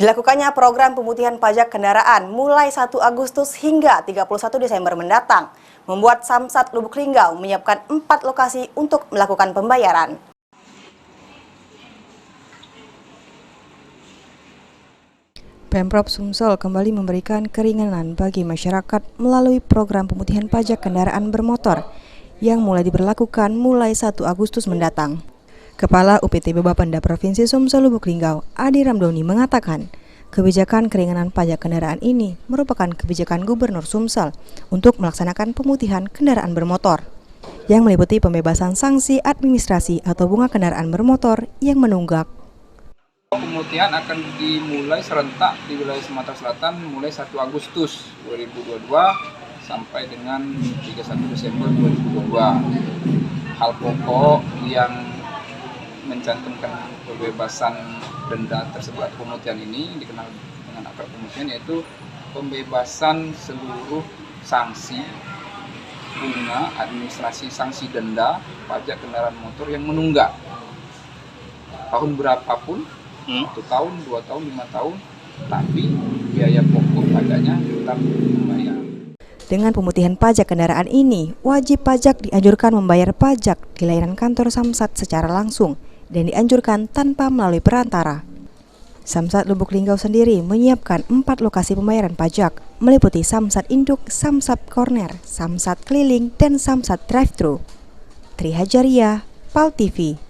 Dilakukannya program pemutihan pajak kendaraan mulai 1 Agustus hingga 31 Desember mendatang, membuat Samsat Lubuk Linggau menyiapkan 4 lokasi untuk melakukan pembayaran. Pemprov Sumsel kembali memberikan keringanan bagi masyarakat melalui program pemutihan pajak kendaraan bermotor yang mulai diberlakukan mulai 1 Agustus mendatang. Kepala UPT Bapenda Provinsi Sumsel Lubuk Linggau, Adi Ramdhani mengatakan, kebijakan keringanan pajak kendaraan ini merupakan kebijakan Gubernur Sumsel untuk melaksanakan pemutihan kendaraan bermotor, yang meliputi pembebasan sanksi administrasi atau bunga kendaraan bermotor yang menunggak. Pemutihan akan dimulai serentak di wilayah Sumatera Selatan mulai 1 Agustus 2022 sampai dengan 31 Desember 2022. Hal pokok yang mencantumkan pembebasan denda tersebut atau pemutihan ini dikenal dengan akar pemutihan, yaitu pembebasan seluruh sanksi bunga administrasi sanksi denda pajak kendaraan motor yang menunggak tahun berapapun, 1 tahun, 2 tahun, 5 tahun, tapi biaya pokok pajaknya tetap membayar. Dengan pemutihan pajak kendaraan ini, wajib pajak dianjurkan membayar pajak di layanan kantor Samsat secara langsung dan dianjurkan tanpa melalui perantara. Samsat Lubuk Linggau sendiri menyiapkan 4 lokasi pembayaran pajak, meliputi Samsat Induk, Samsat Corner, Samsat Keliling, dan Samsat Drive-Thru. Tri Hajaria, PAL TV.